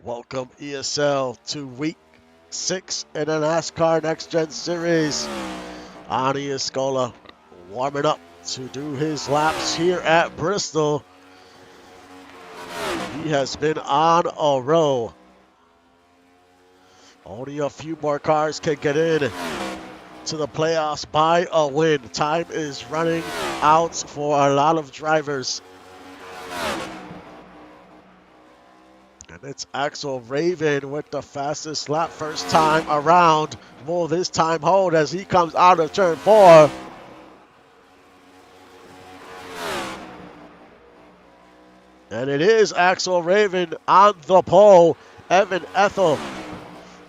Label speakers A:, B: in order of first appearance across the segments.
A: Welcome ESL to week 6 in the Nascar Next Gen Series. Ani Escola warming up to do his laps here at Bristol. He has been on a roll. Only a few more cars can get in to the playoffs by a win. Time is running out for a lot of drivers. And it's Axel Raven with the fastest lap first time around. Will this time hold as he comes out of turn 4? And it is Axel Raven on the pole. Evan Ethel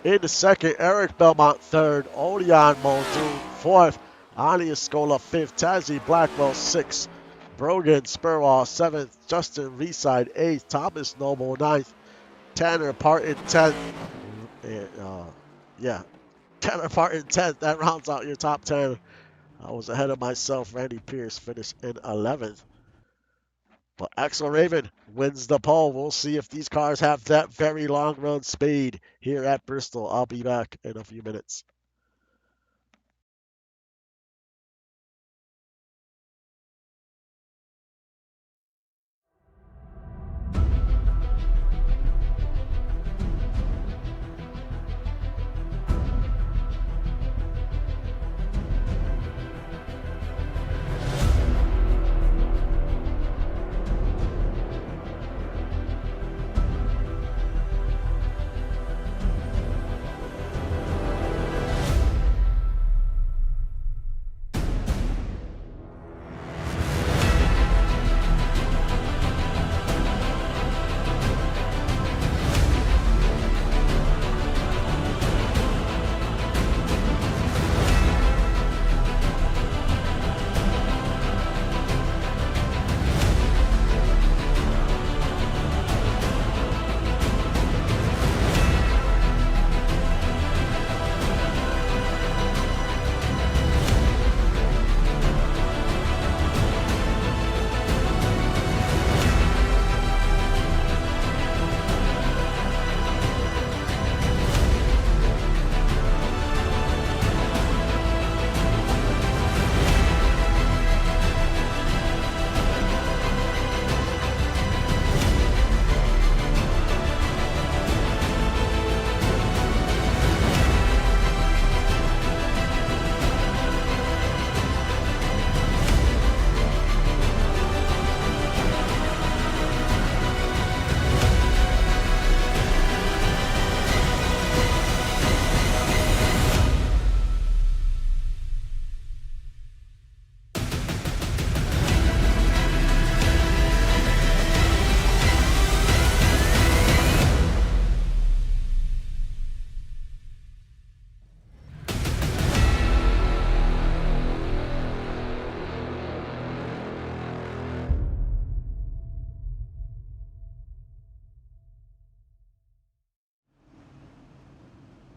A: in second. Eric Belmont third. Odion Muldoon fourth. Ani Escola fifth. Tazzy Blackwell sixth. Brogan Spurwall seventh. Justin Reeside eighth. Thomas Noble ninth. Tanner Parton 10th. Tanner Parton 10th. That rounds out your top 10. I was ahead of myself. Randy Pierce finished in 11th. But Axel Raven wins the pole. We'll see if these cars have that very long run speed here at Bristol. I'll be back in a few minutes.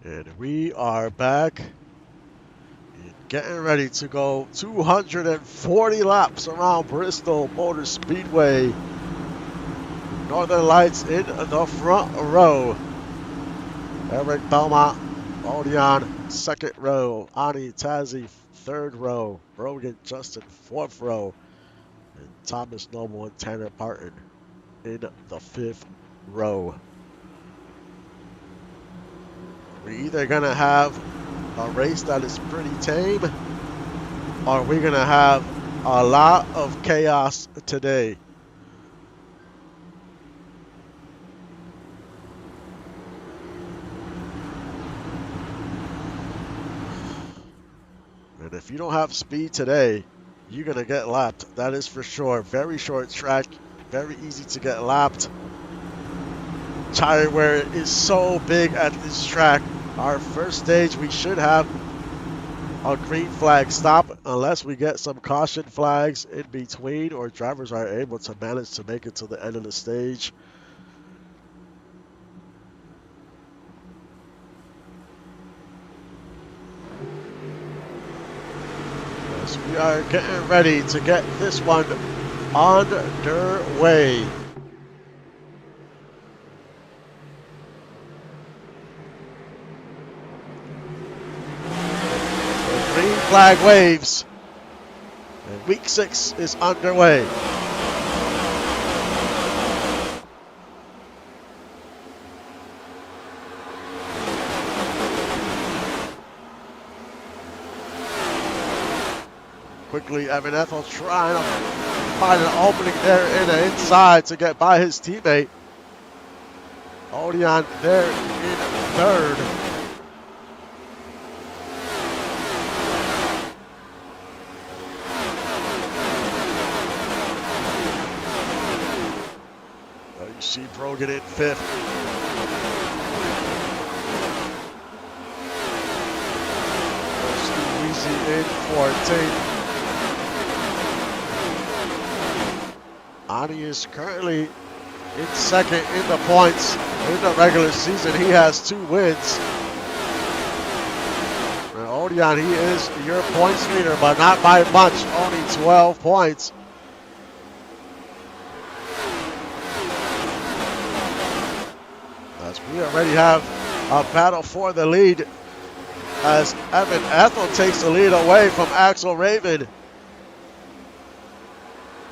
A: And we are back and getting ready to go 240 laps around Bristol Motor Speedway. Northern Lights in the front row. Eric Belmont, Odion, second row. Ani Tazzy, third row. Brogan Justin, fourth row. And Thomas Noble and Tanner Parton in the fifth row. We're either going to have a race that is pretty tame, or we're going to have a lot of chaos today. And if you don't have speed today, you're going to get lapped. That is for sure. Very short track, very easy to get lapped. Tire wear is so big at this track. Our first stage, we should have a green flag stop unless we get some caution flags in between or drivers are able to manage to make it to the end of the stage. Yes, we are getting ready to get this one underway. flag waves. And week 6 is underway. Quickly, Evan Ethel trying to find an opening there in the inside to get by his teammate. Odion there in third. You see Brogan in 5th. Easy in 14th. Ani is currently in 2nd in the points. In the regular season, he has 2 wins. And Odion, he is your points leader, but not by much, only 12 points. As we already have a battle for the lead, as Evan Ethel takes the lead away from Axel Raven.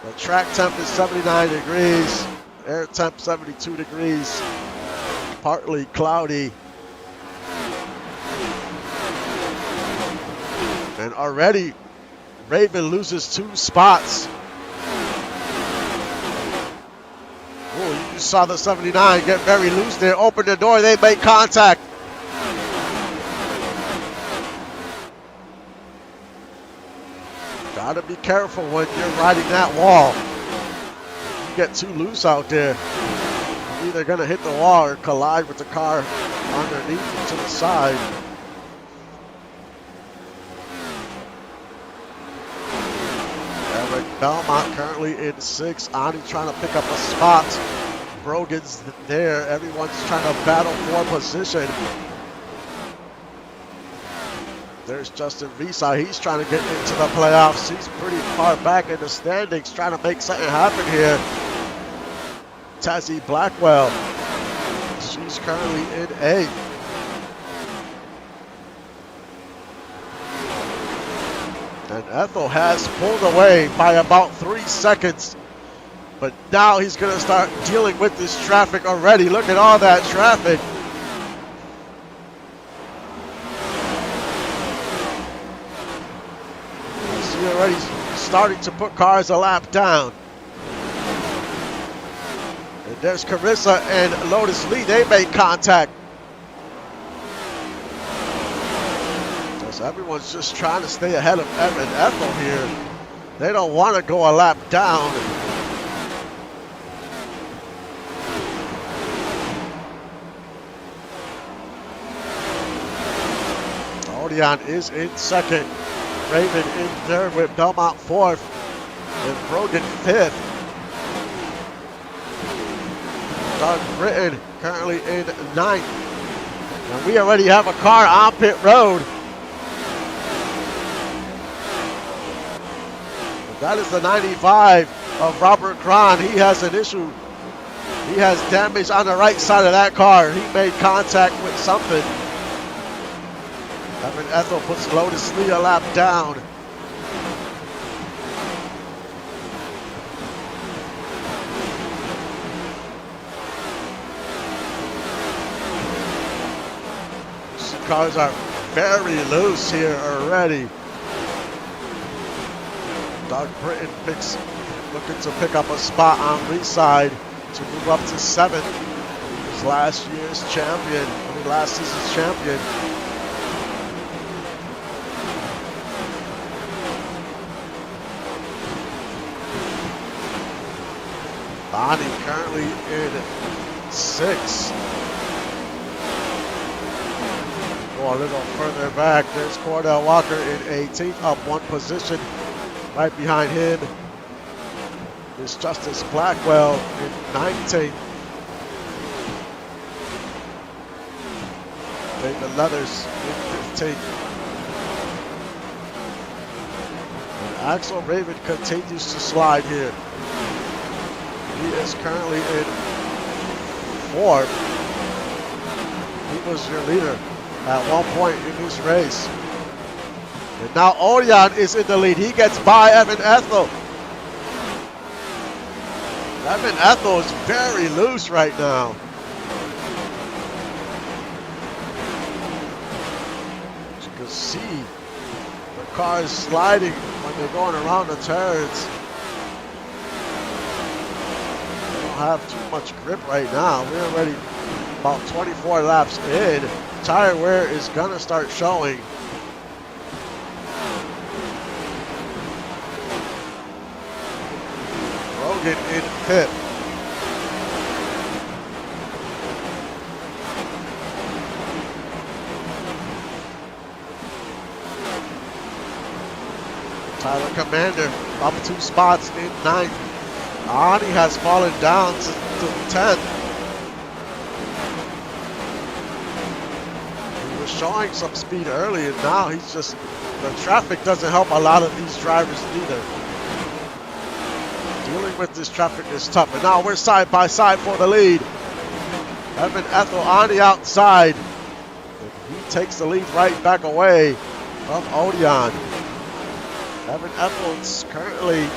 A: The track temp is 79 degrees, air temp 72 degrees, partly cloudy. And already Raven loses 2 spots. Oh, you saw the 79 get very loose there, open the door, they make contact. Gotta be careful when you're riding that wall. You get too loose out there, you're either gonna hit the wall or collide with the car underneath you to the side. Eric Belmont currently in 6th. Ani trying to pick up a spot. Brogan's there. Everyone's trying to battle for position. There's Justin Visa. He's trying to get into the playoffs. He's pretty far back in the standings, trying to make something happen here. Tazzy Blackwell. She's currently in 8th. And Ethel has pulled away by about 3 seconds. But now he's going to start dealing with this traffic already. Look at all that traffic. Already starting to put cars a lap down. And there's Carissa and Lotus Lee. They made contact. So everyone's just trying to stay ahead of Evan Ethel here. They don't want to go a lap down. Odion is in 2nd. Raven in 3rd with Belmont 4th and Brogan 5th. Doug Britton currently in 9th. And we already have a car on pit road. That is the 95 of Robert Cron. He has an issue. He has damage on the right side of that car. He made contact with something. Evan Ethel puts Lotus Lee a lap down. These cars are very loose here already. Doug Britton looking to pick up a spot on Lee's side to move up to 7th. He's last season's champion. Bonnie currently in 6th. Go a little further back. There's Cordell Walker in 18th, up 1 position. Right behind him is Justice Blackwell in 19th. David Leathers in 15th. And Axel Raven continues to slide here. He is currently in 4th. He was your leader at one point in this race. And now Odion is in the lead. He gets by Evan Ethel. Evan Ethel is very loose right now. As you can see, the car is sliding when they're going around the turns. They don't have too much grip right now. We're already about 24 laps in. Tire wear is gonna start showing. Rogan in fifth. Tyler Commander up 2 spots in 9th. Ani has fallen down to 10th. He was showing some speed early, and now he's just, the traffic doesn't help a lot of these drivers either. Dealing with this traffic is tough, and now we're side by side for the lead. Evan Ethel on the outside. He takes the lead right back away from Odion. Evan Ethel is currently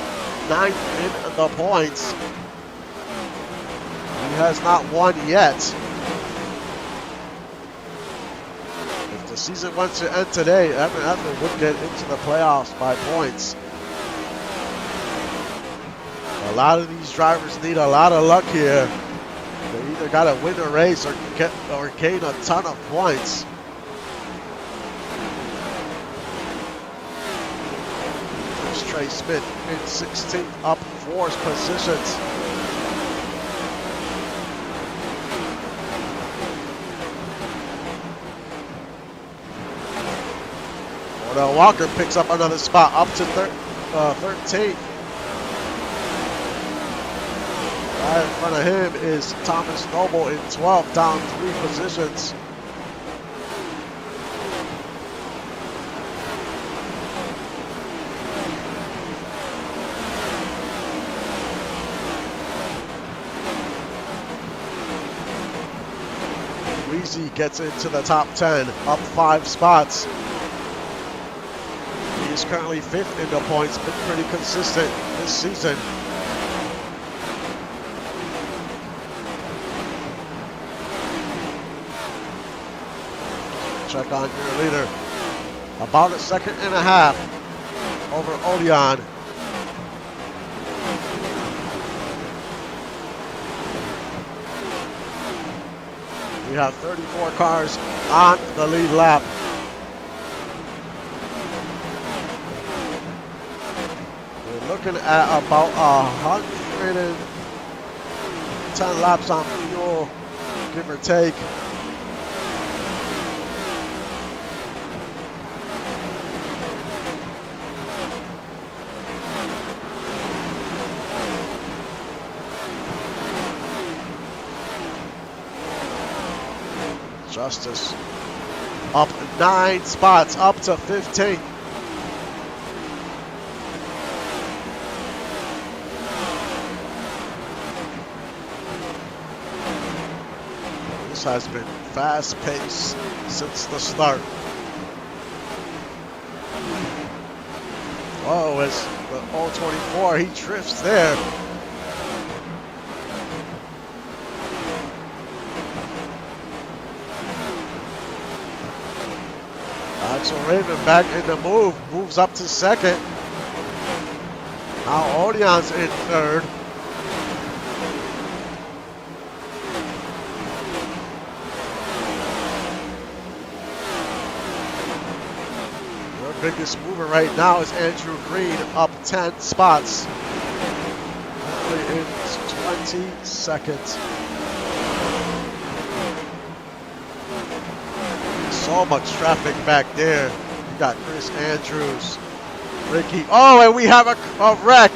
A: 9th in the points. He has not won yet. If the season went to end today, Evan Ethel would get into the playoffs by points. A lot of these drivers need a lot of luck here. They either got to win a race or gain a ton of points. There's Trey Smith in 16th, up 4 positions. Ordell Walker picks up another spot, up to 13th. Right in front of him is Thomas Noble in 12th, down 3 positions. Weezy gets into the top 10, up 5 spots. He is currently 5th in the points, been pretty consistent this season. Check on your leader. About a second and a half over Odion. We have 34 cars on the lead lap. We're looking at about 110 laps on fuel, give or take. Justice up 9 spots, up to 15. This has been fast paced since the start. Oh, as the 024, he drifts there. Axel Raven back in the move, moves up to 2nd. Now Odion's in 3rd. Your biggest mover right now is Andrew Green, up 10 spots. Currently in 22nd. So much traffic back there. You got Chris Andrews, Ricky. Oh, and we have a wreck.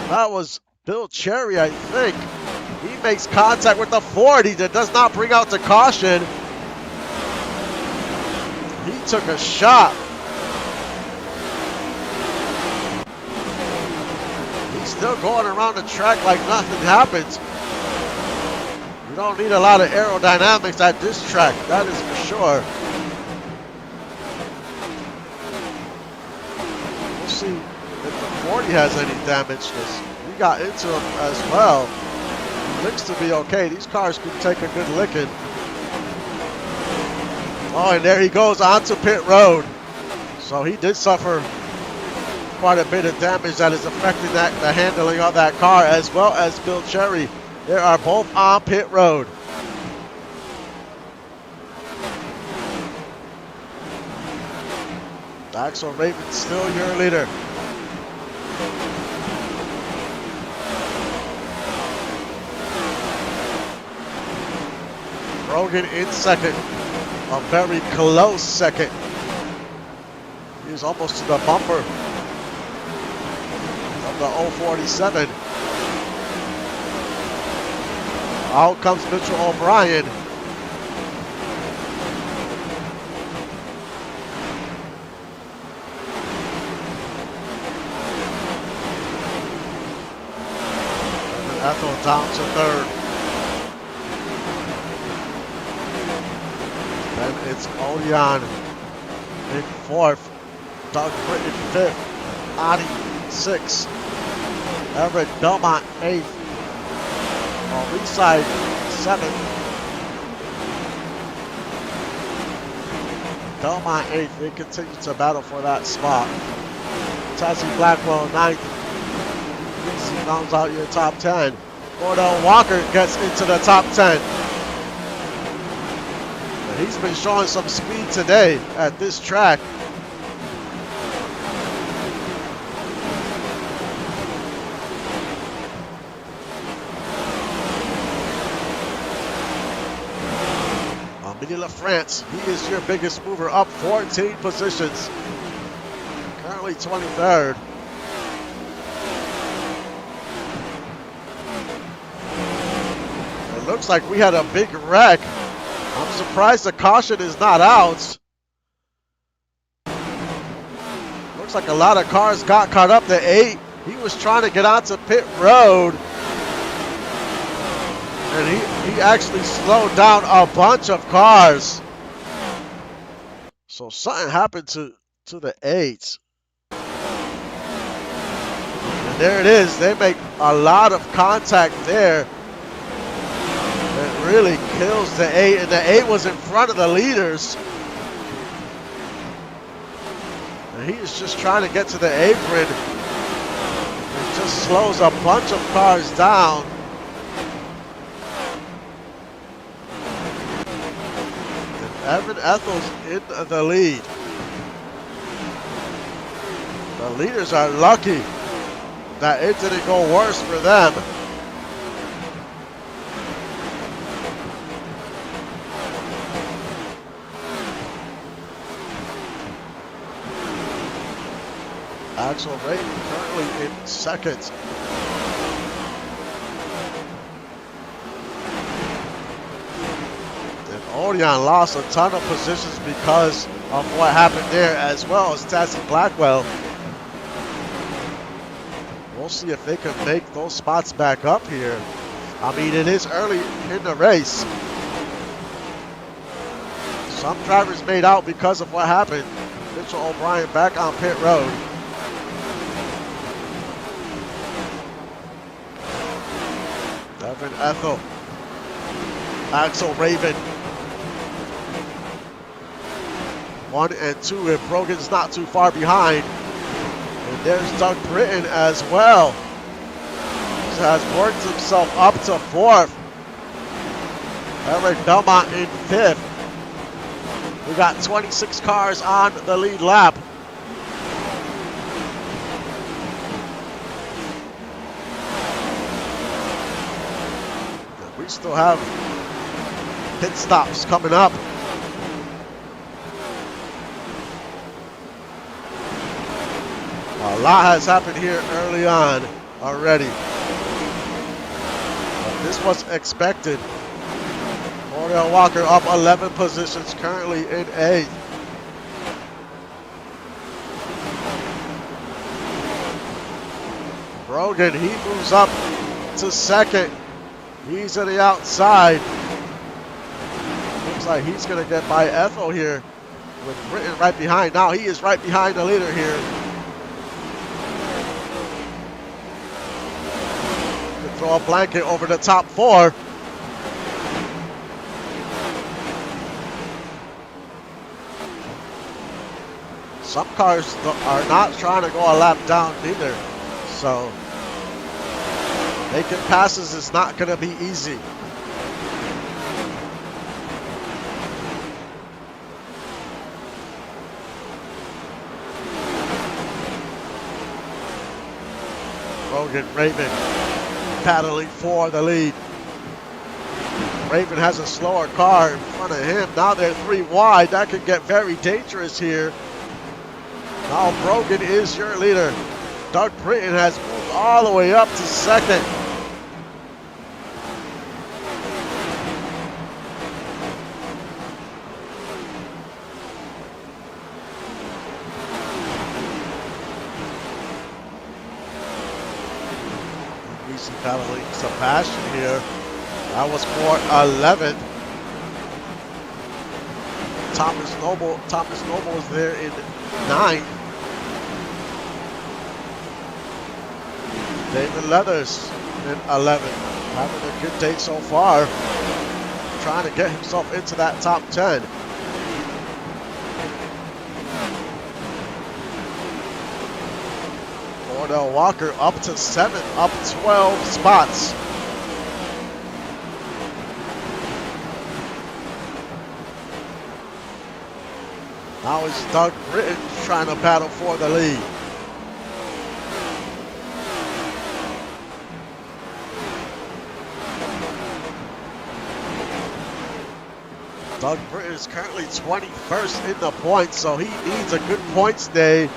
A: That was Bill Cherry, I think. He makes contact with the 40 that does not bring out the caution. He took a shot. He's still going around the track like nothing happened. You don't need a lot of aerodynamics at this track, that is for sure. body has any damage, because we got into him as well. He looks to be okay. These cars could take a good licking. Oh, and there he goes onto pit road. So he did suffer quite a bit of damage that is affecting the handling of that car, as well as Bill Cherry. They are both on pit road. Axel Raven still your leader. Brogan in second. A very close second. He's almost to the bumper of the 047. Out comes Mitchell O'Brien. Ethel down to third. Then it's Odion in fourth. Doug Britton fifth. Adi sixth. Everett Belmont eighth. Leaside seventh. Belmont eighth. They continue to battle for that spot. Tassie Blackwell ninth. Rounds out your top 10. Cordell Walker gets into the top 10. And he's been showing some speed today at this track. Amelie LaFrance, he is your biggest mover, up 14 positions. Currently 23rd. Looks like we had a big wreck. I'm surprised the caution is not out. Looks like a lot of cars got caught up. The 8, he was trying to get onto pit road. And he actually slowed down a bunch of cars. So something happened to the 8. And there it is. They make a lot of contact there. It really kills the 8, and the 8 was in front of the leaders. And he is just trying to get to the apron. It just slows a bunch of cars down. And Evan Ethel's in the lead. The leaders are lucky that it didn't go worse for them. Axel Raven currently in second. And Odion lost a ton of positions because of what happened there, as well as Tassie Blackwell. We'll see if they can make those spots back up here. I mean, it is early in the race. Some drivers made out because of what happened. Mitchell O'Brien back on pit road. Evan Ethel, Axel Raven, 1 and 2, and Brogan's not too far behind. And there's Doug Britton as well. He has worked himself up to 4th. Eric Belmont in 5th. We got 26 cars on the lead lap. We still have pit stops coming up. A lot has happened here early on already. But this was expected. Cordell Walker up 11 positions, currently in 8th. Brogan, he moves up to 2nd. He's to the outside. Looks like he's going to get by Ethel here with Britton right behind. Now he is right behind the leader here. throw a blanket over the top 4. Some cars are not trying to go a lap down either, so making passes is not going to be easy. Raven paddling for the lead. Raven has a slower car in front of him. Now they're 3 wide. That could get very dangerous here. Now Brogan is your leader. Doug Britton has moved all the way up to second. Battling Sebastian here. That was for 11th. Thomas Noble is there in 9th. David Leathers in 11th. Having a good day so far. Trying to get himself into that top 10. Cordell Walker up to 7th, up 12 spots. Now it's Doug Britton trying to battle for the lead. Doug Britton is currently 21st in the points, so he needs a good points day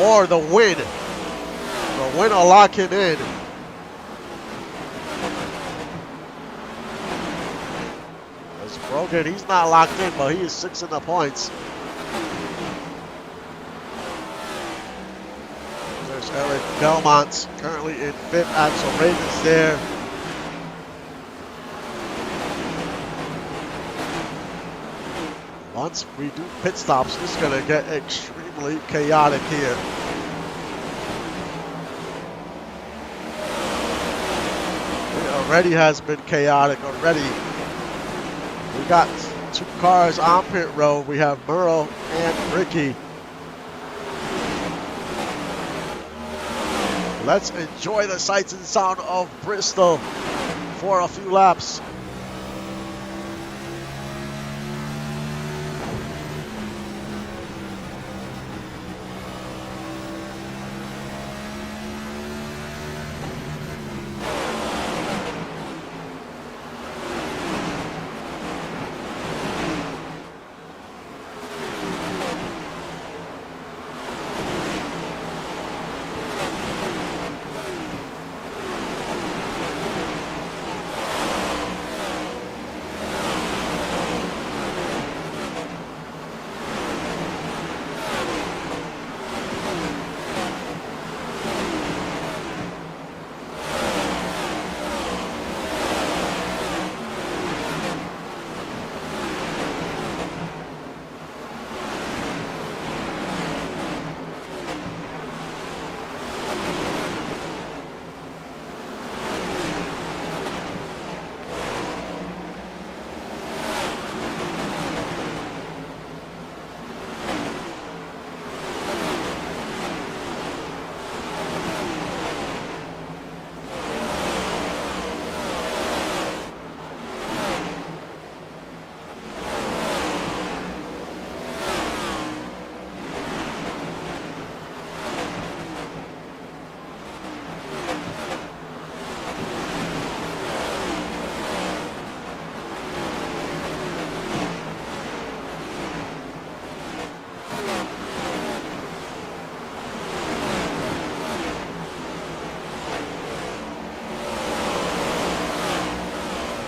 A: or the win. The win will lock him in. As Brogan, he's not locked in, but he is 6th in the points. There's Eric Belmont, currently in 5th. Axel Raven's there. Once we do pit stops, it's going to get extremely chaotic here. Already has been chaotic already. We got 2 cars on pit road. We have Murrow and Ricky. Let's enjoy the sights and sound of Bristol for a few laps.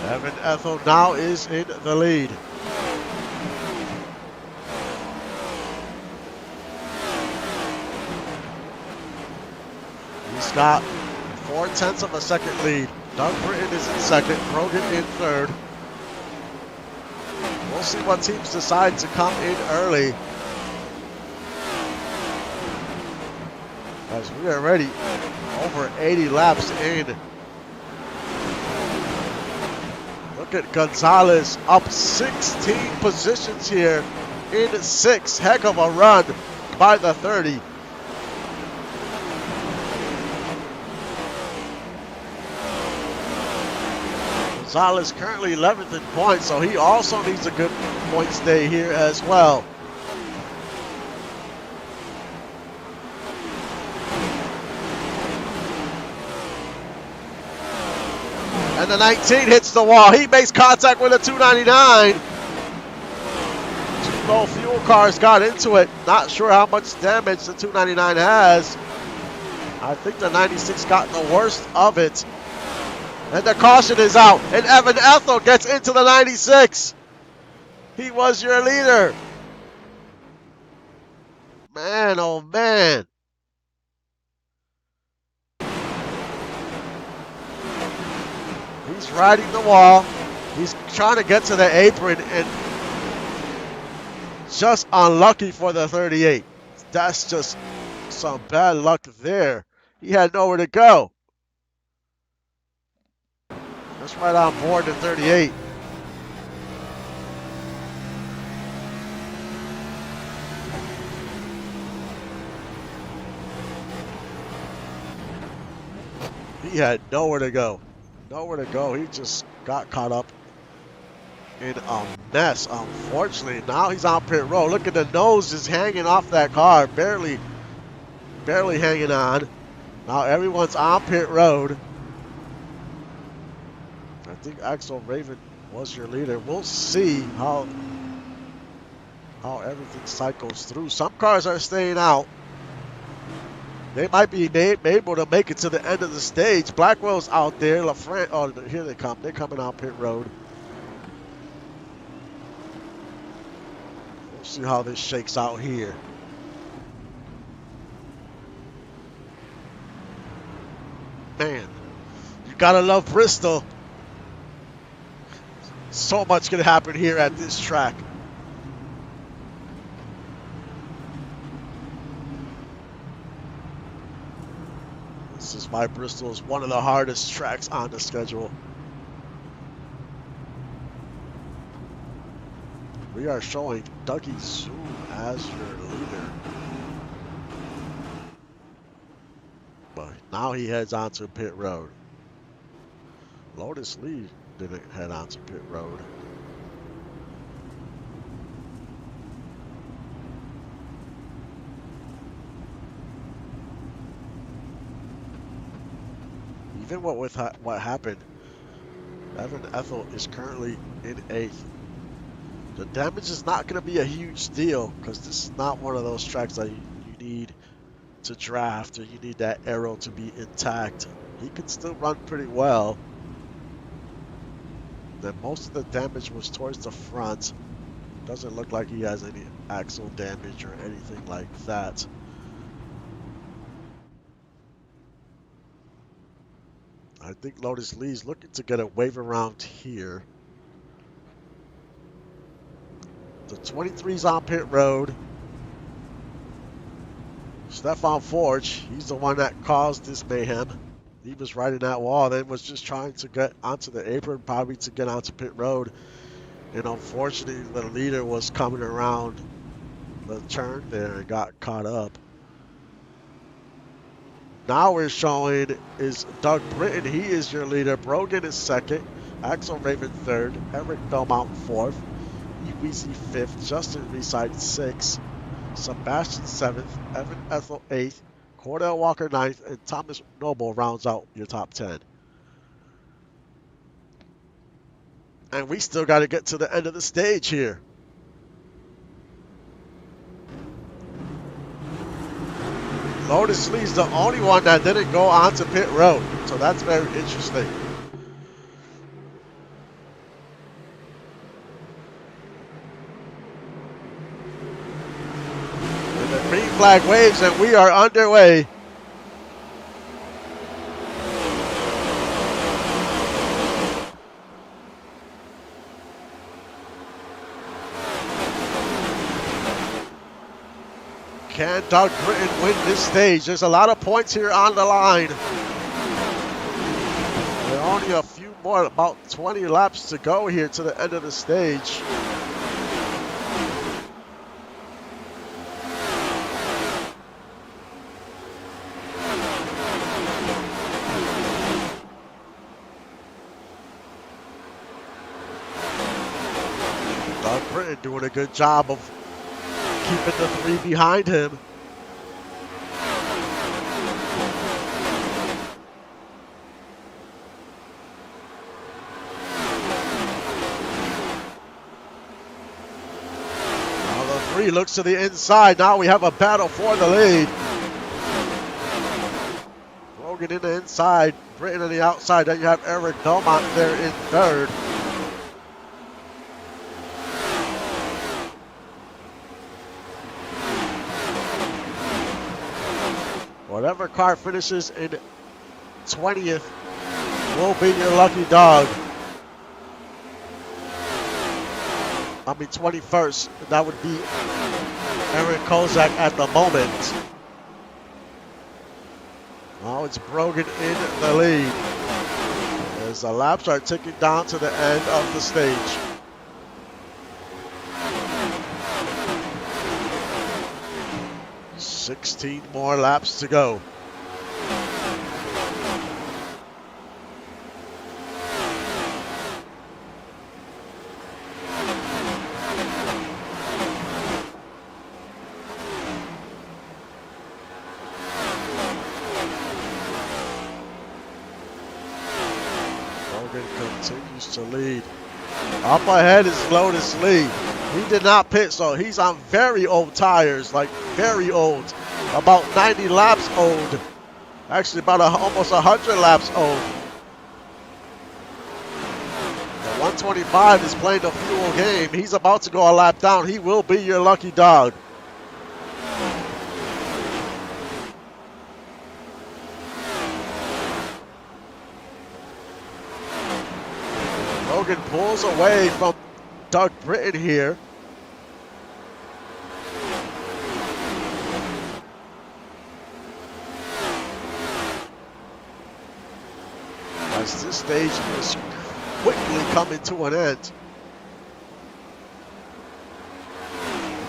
A: Evan Ethel now is in the lead. He's got 4/10 of a second lead. Doug Britton is in second, Brogan in third. We'll see what teams decide to come in early, as we are already over 80 laps in. Look at Gonzalez up 16 positions here in 6. Heck of a run by the 30. Gonzalez currently 11th in points, so he also needs a good points day here as well. And the 19 hits the wall. He makes contact with a 299. 2 low fuel cars got into it. Not sure how much damage the 299 has. I think the 96 got the worst of it. And the caution is out. And Evan Ethel gets into the 96. He was your leader. Man, oh man. He's riding the wall. He's trying to get to the apron and just unlucky for the 38. That's just some bad luck there. He had nowhere to go. That's right on board the 38. He had nowhere to go. Nowhere to go. He just got caught up in a mess, unfortunately. Now he's on pit road. Look at the nose just hanging off that car. Barely hanging on. Now everyone's on pit road. I think Axel Raven was your leader. We'll see how everything cycles through. Some cars are staying out. They might be able to make it to the end of the stage. Blackwell's out there. LaFrance, oh, here they come. They're coming out pit road. We'll see how this shakes out here. Man, you gotta love Bristol. So much can happen here at this track. This is why Bristol is one of the hardest tracks on the schedule. We are showing Dougie Zoom as your leader. But now he heads onto pit road. Lotus Lee didn't head onto pit road. Even with what happened, Evan Ethel is currently in 8th. The damage is not going to be a huge deal because this is not one of those tracks that you need to draft or you need that arrow to be intact. He can still run pretty well. Then most of the damage was towards the front. Doesn't look like he has any axle damage or anything like that. I think Lotus Lee's looking to get a wave around here. The 23's on pit road. Stefan Forge, he's the one that caused this mayhem. He was riding that wall, then was just trying to get onto the apron, probably to get onto pit road. And unfortunately, the leader was coming around the turn there and got caught up. Now we're showing is Doug Britton. He is your leader. Brogan is 2nd. Axel Raven 3rd. Eric Belmont 4th. Weezy 5th. Justin Reside 6th. Sebastian 7th. Evan Ethel 8th. Cordell Walker 9th. And Thomas Noble rounds out your top 10. And we still got to get to the end of the stage here. Lotus Lee's the only one that didn't go onto pit road, so that's very interesting. And the green flag waves and we are underway. Can Doug Britton win this stage? There's a lot of points here on the line. There are only a few more, about 20 laps to go here to the end of the stage. Doug Britton doing a good job of keeping the 3 behind him. He looks to the inside. Now we have a battle for the lead. Brogan in the inside, Britton on the outside. Then you have Eric Belmont there in third. Whatever car finishes in 20th will be your lucky dog. I mean 21st, that would be Eric Kozak at the moment. Now it's Brogan in the lead as the laps are ticking down to the end of the stage. $16 more laps to go. Continues to lead. Up ahead is Lotus Lee. He did not pit, so he's on very old tires, like very old. About 90 laps old. Actually, about almost 100 laps old. The 125 is playing the fuel game. He's about to go a lap down. He will be your lucky dog. Brogan pulls away from Doug Britton here. As this stage is quickly coming to an end.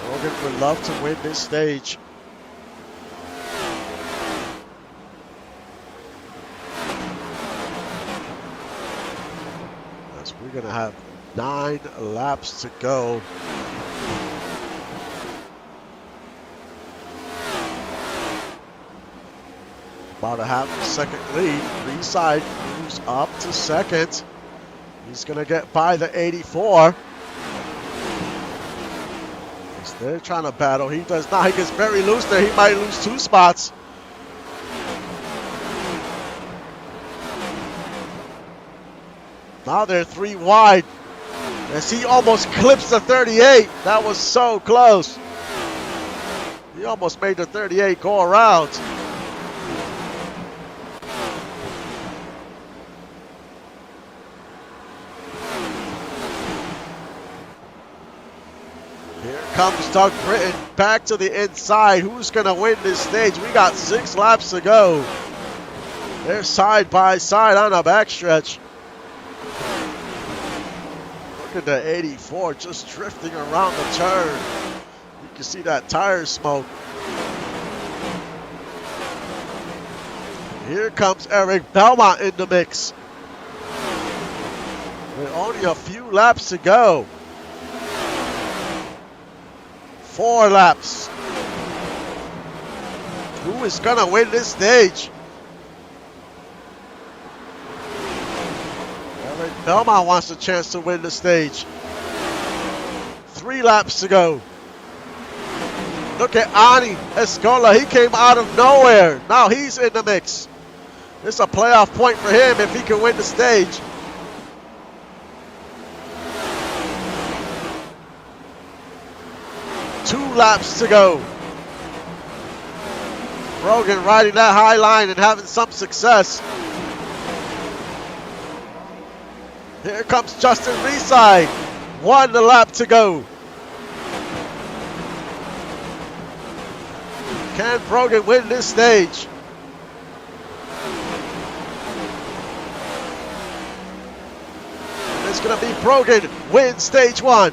A: Brogan would love to win this stage. We're going to have 9 laps to go. About a half a second lead. Reeside moves up to second. He's going to get by the 84. They're trying to battle. He does not. He gets very loose there. He might lose 2 spots. Now they're 3 wide. As he almost clips the 38. That was so close. He almost made the 38 go around. Here comes Doug Britton back to the inside. Who's going to win this stage? We got 6 laps to go. They're side by side on a backstretch. Look at the 84 just drifting around the turn. You can see that tire smoke. Here comes Eric Belmont in the mix. With only a few laps to go. 4 laps. Who is gonna win this stage? Belmont wants a chance to win the stage. 3 laps to go. Look at Ani Escola. He came out of nowhere. Now he's in the mix. It's a playoff point for him if he can win the stage. Two laps to go. Brogan riding that high line and having some success. Here comes Justin Reeside. 1 lap to go. Can Brogan win this stage? It's going to be Brogan wins stage 1.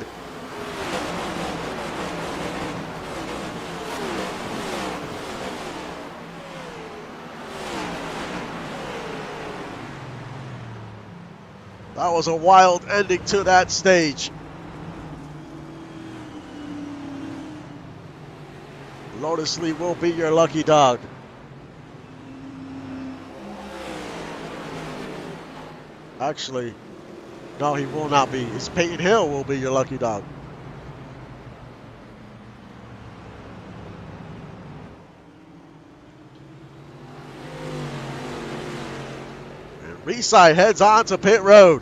A: That was a wild ending to that stage. Lotus Lee will be your lucky dog. Actually, no, he will not be. It's Peyton Hill will be your lucky dog. And Reside heads on to pit road.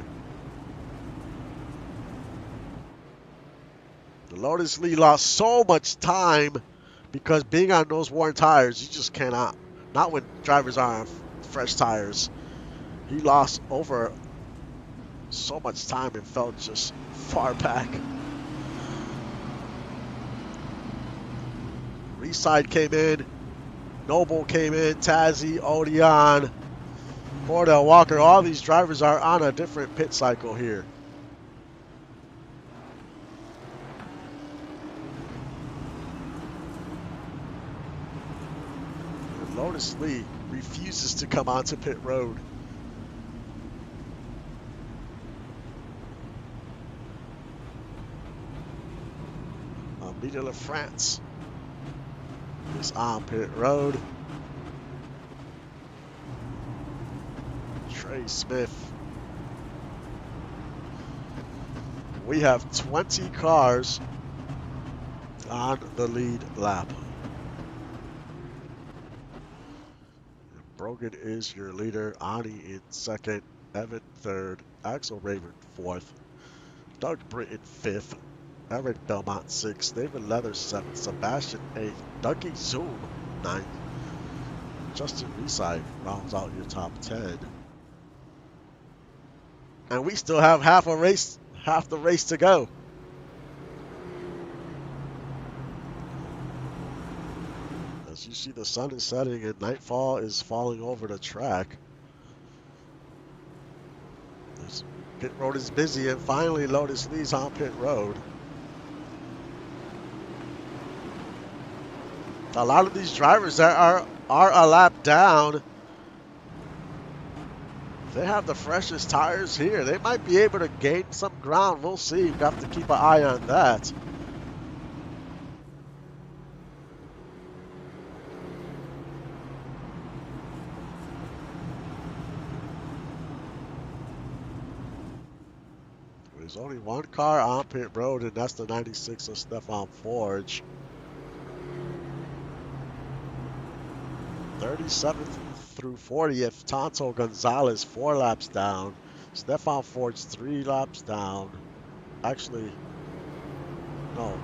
A: The Lotus Lee lost so much time because being on those worn tires, you just cannot. Not when drivers are on fresh tires. He lost over so much time and felt just far back. Reside came in, Noble came in, Tazzy, Odeon, Cordell Walker. All these drivers are on a different pit cycle here. And Lotus Lee refuses to come onto pit road. Middle of France is on pit road. Trey Smith. We have 20 cars on the lead lap. And Brogan is your leader. Ani in second. Evan third. Axel Raven fourth. Doug Britton fifth. Eric Belmont 6th, David Leather 7th, Sebastian 8th, Dougie Zoom 9th, Justin Reside rounds out your top 10. And we still have half the race to go. As you see, the sun is setting and nightfall is falling over the track. This pit road is busy, and finally Lotus Lee's on pit road. A lot of these drivers that are a lap down, they have the freshest tires here. They might be able to gain some ground. We'll see. We have to keep an eye on that. There's only one car on pit road, and that's the 96 of Stefan Forge. 37th through 40th, Tonto Gonzalez 4 laps down. Stefan Forge 3 laps down. Actually, no.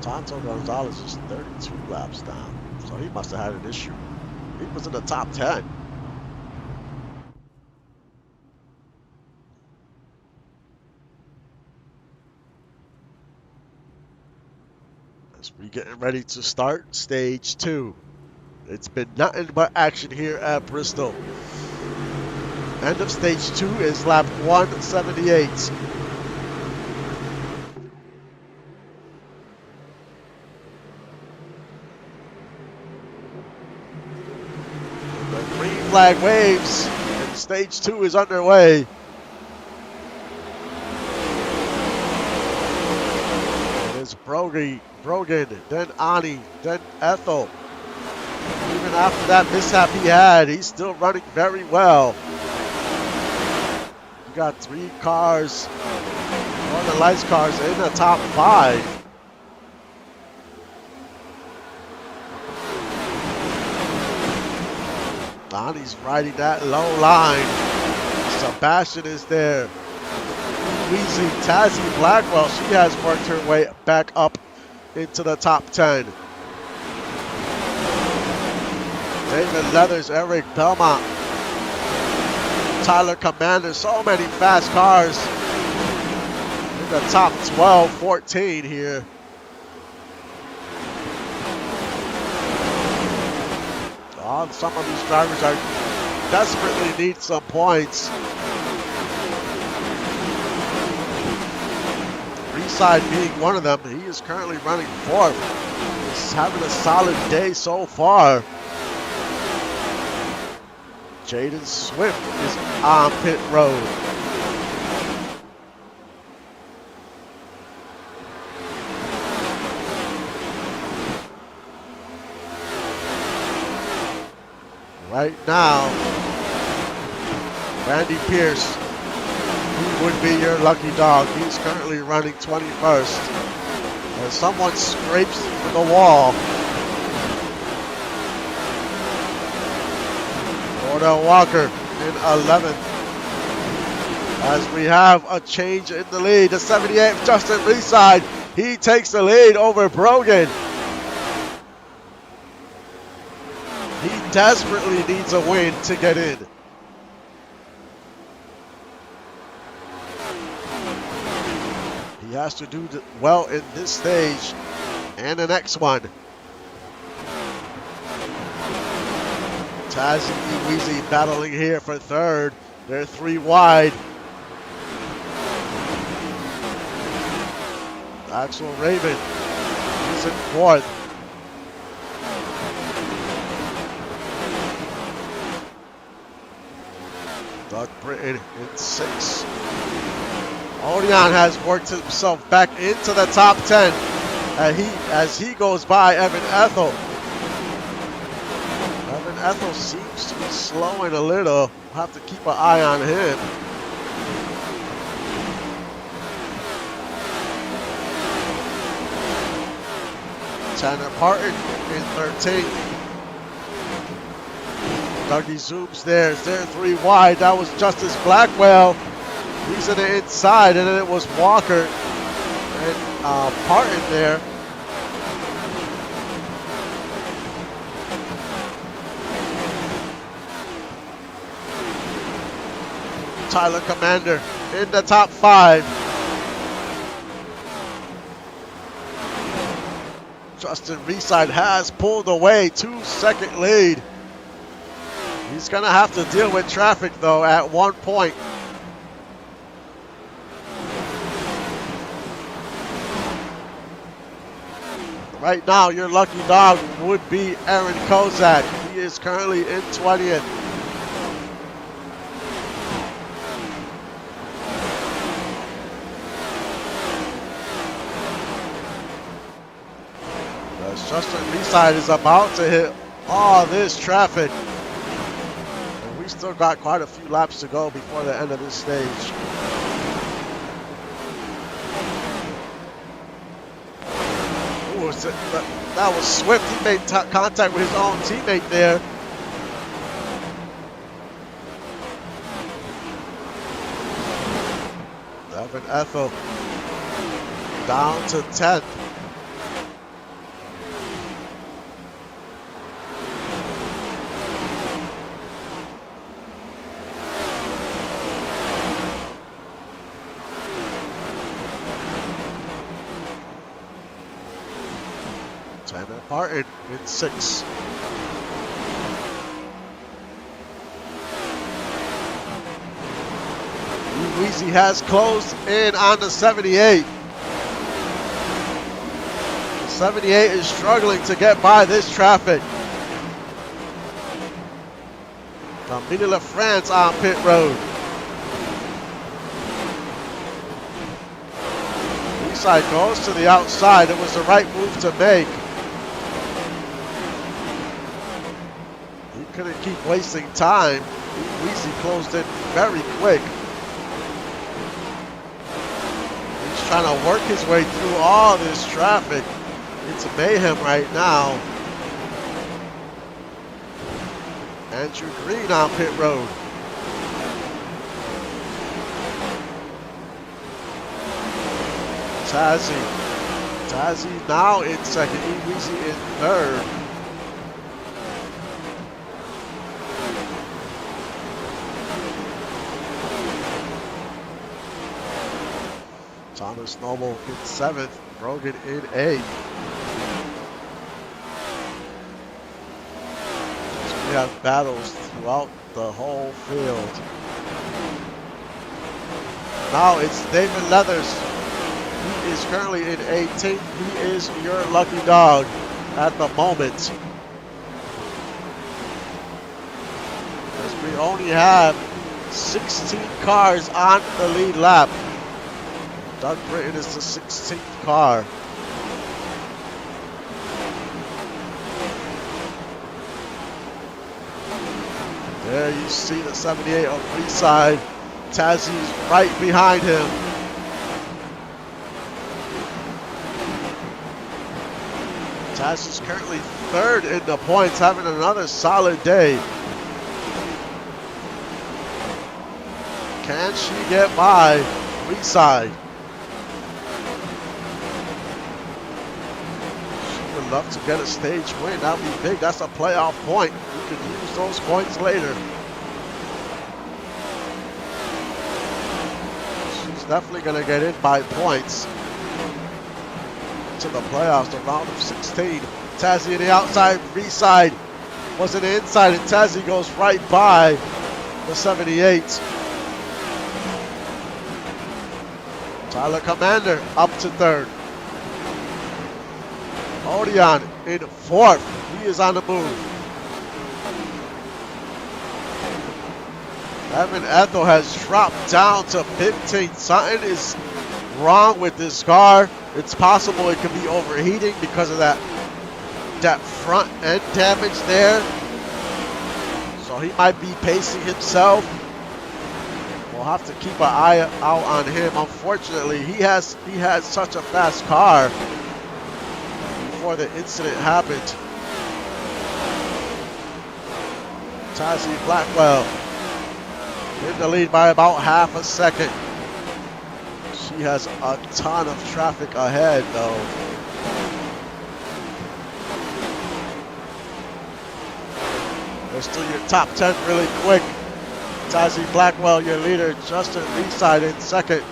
A: Tonto Gonzalez is 32 laps down. So he must have had an issue. He was in the top 10. As we getting ready to start stage 2. It's been nothing but action here at Bristol. End of stage 2 is lap 178. The green flag waves and stage 2 is underway. It is Brogan, then Ani, then Ethel. Even after that mishap he had, he's still running very well. You got 3 cars, Northern Lights cars in the top 5. Donnie's riding that low line. Sebastian is there. Weezy, Tazzy Blackwell, she has worked her way back up into the top 10. David Leathers, Eric Belmont, Tyler Commander, so many fast cars in the top 12, 14 here. Oh, some of these drivers are desperately need some points. Reeside being one of them. He is currently running 4th. He's having a solid day so far. Jaden Swift is on pit road. Right now, Randy Pierce, he would be your lucky dog. He's currently running 21st. As someone scrapes the wall. Cordell Walker in 11th. As we have a change in the lead. The 78th, Justin Reeside. He takes the lead over Brogan. He desperately needs a win to get in. He has to do well in this stage and the next one. Taz and Weezy battling here for 3rd. They're 3 wide. Axel Raven, he's in 4th. Doug Britton in 6th. Odion has worked himself back into the top 10 as he goes by Evan Ethel. Evan Ethel seems to be slowing a little. We'll have to keep an eye on him. Tanner Parton in 13th. Dougie Zooms there. They're 3 wide. That was Justice Blackwell. He's in the inside, and then it was Walker and Parton there. Tyler Commander in the top 5. Justin Reeside has pulled away 2-second lead. He's going to have to deal with traffic, though, at one point. Right now, your lucky dog would be Aaron Kozak. He is currently in 20th. As Justin Reeside is about to hit all this traffic. And we still got quite a few laps to go before the end of this stage. That was Swift. He made contact with his own teammate there. Evan Ethel down to 10th. Tanner Parton in 6th. Weezy has closed in on the 78. The 78 is struggling to get by this traffic. Mini LaFrance on pit road. Reeside goes to the outside. It was the right move to make. He couldn't keep wasting time. Weezy closed in very quick. He's trying to work his way through all this traffic. It's mayhem right now. Andrew Green on pit road. Tazzy now in 2nd. Weezy in 3rd. Thomas Noble in 7th, Brogan in 8th. So we have battles throughout the whole field. Now it's David Leathers He is currently in 18th. He is your lucky dog at the moment. As we only have 16 cars on the lead lap. Doug Britton is the 16th car. There you see the 78 on the side. Tazzy's right behind him. Tazzy's currently third in the points, having another solid day. Can she get by Reeside? She would love to get a stage win. That would be big. That's a playoff point. You can use those points later. She's definitely going to get in by points to the playoffs, the round of 16. Tazzy in the outside, Reeside was in the inside, and Tazzy goes right by the 78. Tyler Commander up to third. Odeon in fourth. He is on the move. Evan Ethel has dropped down to 15th. Something is wrong with this car. It's possible it could be overheating because of that front end damage there. So he might be pacing himself. We'll have to keep an eye out on him. Unfortunately, he had such a fast car before the incident happened. Tazzy Blackwell in the lead by about half a second. She has a ton of traffic ahead, though. Let's do your top 10 really quick. Tazzy Blackwell, your leader. Justin Reeside in second.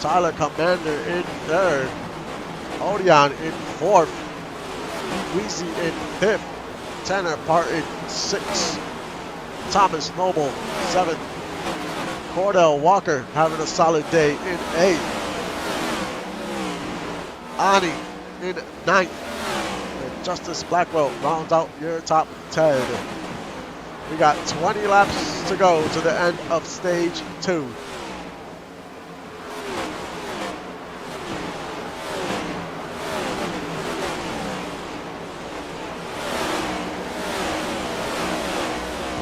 A: Tyler Commander in third. Odeon in fourth. Weezy in fifth. Tanner Parton sixth. Thomas Noble seventh. Cordell Walker having a solid day in eighth. Ani in ninth. And Justice Blackwell rounds out your top 10. We got 20 laps to go to the end of stage 2.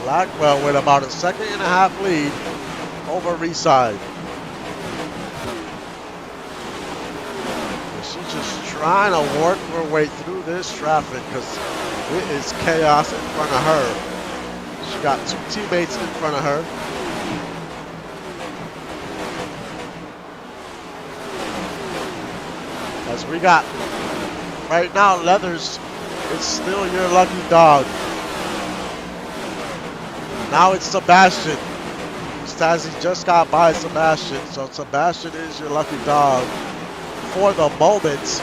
A: Blackwell with about a second and a half lead over Reeside. She's just trying to work her way through this traffic because it is chaos in front of her. She got two teammates in front of her. As we got right now, Leathers is still your lucky dog. Now it's Sebastian. Stazzy just got by Sebastian, so Sebastian is your lucky dog for the moment.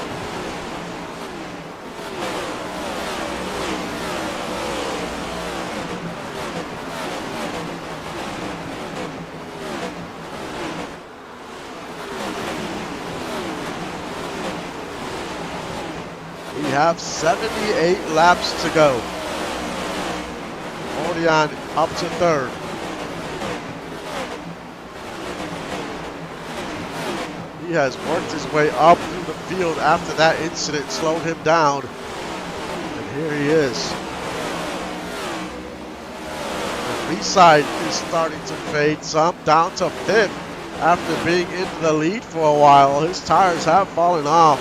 A: We have 78 laps to go. Odeon up to third. He has worked his way up through the field after that incident slowed him down. And here he is. The Reeside is starting to fade some, down to fifth after being in the lead for a while. His tires have fallen off.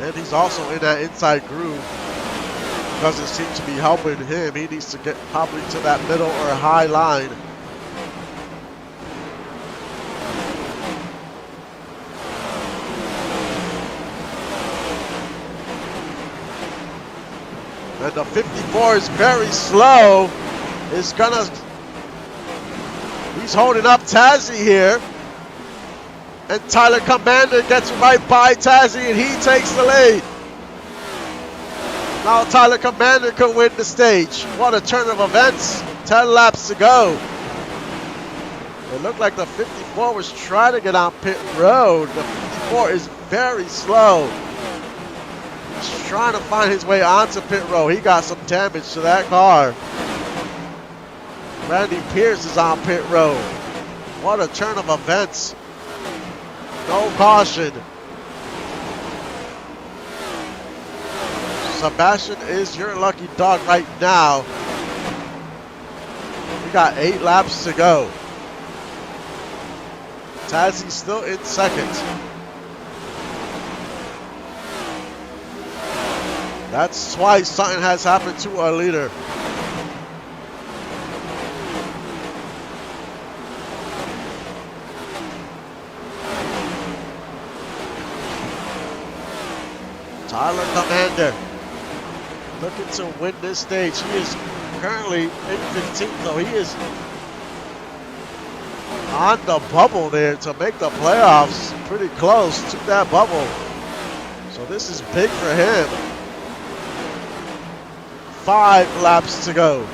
A: And he's also in that inside groove. Doesn't seem to be helping him. He needs to get probably to that middle or high line. And the 54 is very slow. He's holding up Tazzy here. And Tyler Commander gets right by Tazzy and he takes the lead. Now Tyler Commander could win the stage. What a turn of events. 10 laps to go. It looked like the 54 was trying to get on pit road. The 54 is very slow. He's trying to find his way onto pit road. He got some damage to that car. Randy Pierce is on pit road. What a turn of events. No caution. Sebastian is your lucky dog right now. We got 8 laps to go. Tazzy's still in second. That's twice something has happened to our leader. Tyler Commander looking to win this stage. He is currently in 15th, though. He is on the bubble there to make the playoffs. Pretty close to that bubble. So this is big for him. 5 laps to go.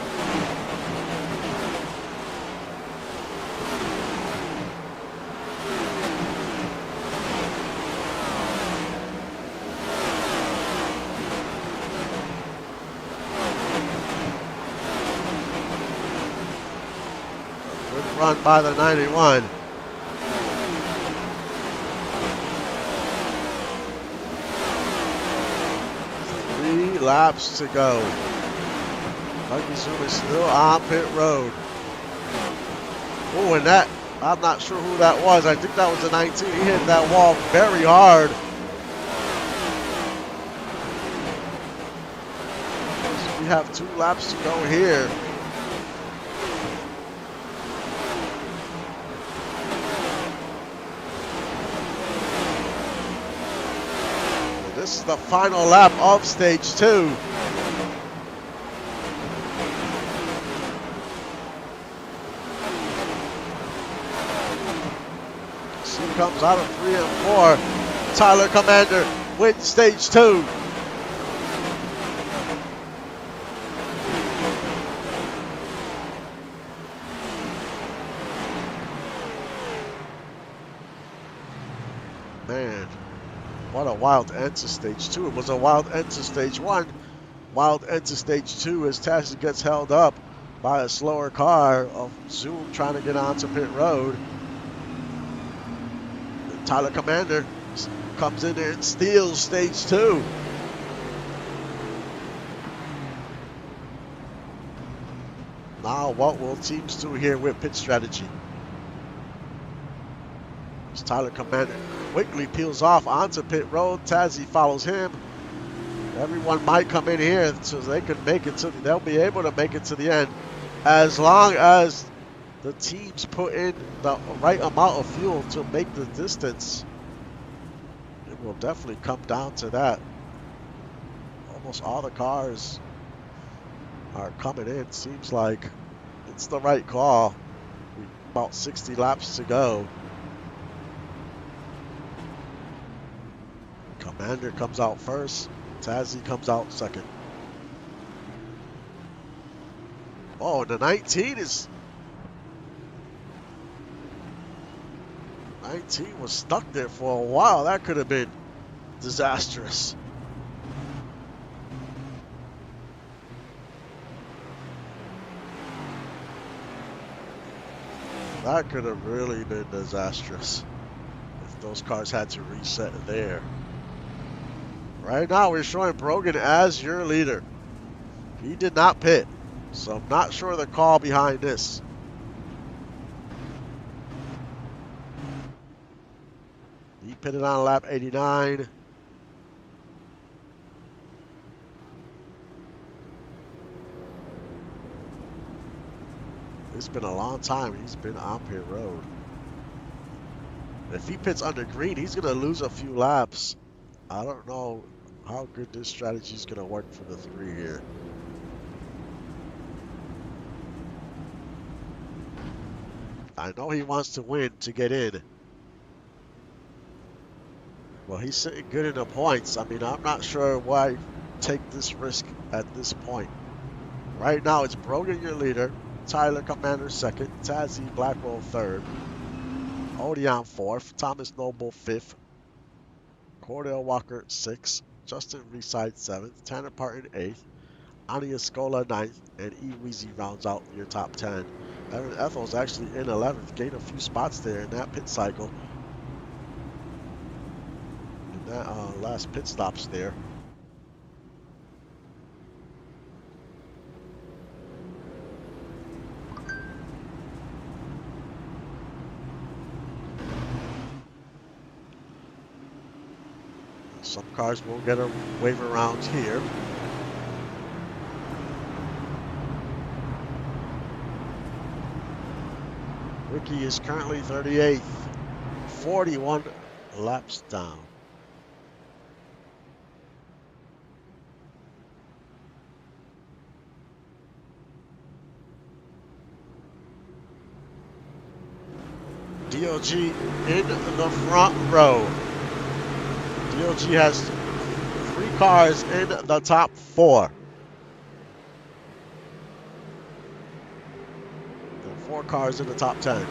A: Run by the 91. Three laps to go. Lucky Zoom is still on pit road. Oh, and that, I'm not sure who that was. I think that was the 19. He hit that wall very hard. So we have 2 laps to go here. This is the final lap of stage 2. C comes out of 3 and 4. Tyler Commander wins stage 2. Man. What a wild end to stage 2. It was a wild end to stage 1. Wild end to stage 2 as Tassie gets held up by a slower car of Zoom trying to get onto pit road. And Tyler Commander comes in there and steals stage 2. Now what will teams do here with pit strategy? As Tyler Commander quickly peels off onto pit road. Tazzy follows him. Everyone might come in here so they can make it to, they'll be able to make it to the end as long as the teams put in the right amount of fuel to make the distance. It will definitely come down to that. Almost all the cars are coming in. Seems like it's the right call. About 60 laps to go. Commander comes out first. Tazzy comes out second. Oh, and the 19 is... 19 was stuck there for a while. That could have been disastrous. That could have really been disastrous if those cars had to reset there. Right now, we're showing Brogan as your leader. He did not pit, so I'm not sure the call behind this. He pitted on lap 89. It's been a long time he's been on pit road. If he pits under green, he's going to lose a few laps. I don't know how good this strategy is going to work for the 3 here. I know he wants to win to get in. Well, he's sitting good in the points. I mean, I'm not sure why take this risk at this point. Right now, it's Brogan, your leader. Tyler Commander second, Tazzy Blackwell third, Odeon fourth, Thomas Noble fifth, Cordell Walker sixth, Justin Reside seventh, Tanner Parton eighth, Ani Escola ninth, and E Weezy rounds out your top 10. Evan Ethel's actually in 11th, gained a few spots there in that pit cycle. In that last pit stops there. Some cars will get a wave around here. Ricky is currently 38th, 41 laps down. DOG in the front row. DOG has 3 cars in the top 4. And 4 cars in the top 10.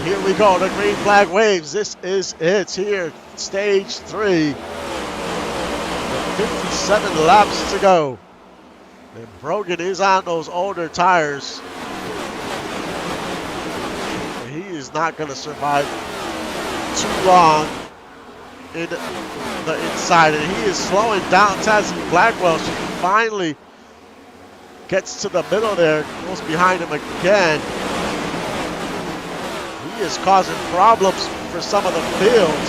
A: Here we go, the green flag waves. This is it here, stage 3. 57 laps to go. And Brogan is on those older tires. And he is not going to survive too long in the inside, and he is slowing down Tazzy Blackwell. She finally gets to the middle there, goes behind him again. He is causing problems for some of the field.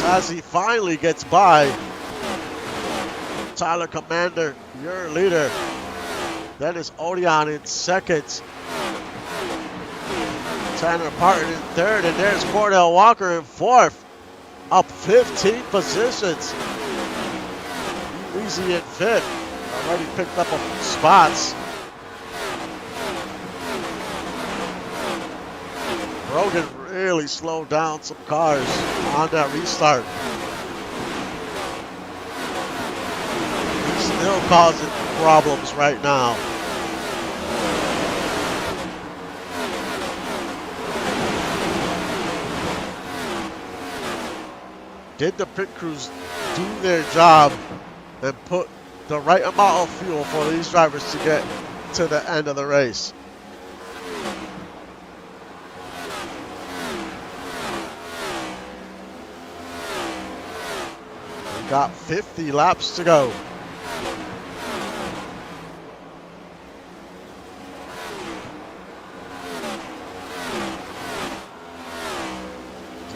A: Tazzy finally gets by. Tyler Commander, your leader. Then is Odeon in second. Tanner Parton in third, and there's Cordell Walker in fourth, up 15 positions. Easy in fifth, already picked up a few spots. Brogan really slowed down some cars on that restart. He's still causing problems right now. Did the pit crews do their job and put the right amount of fuel for these drivers to get to the end of the race? We got 50 laps to go.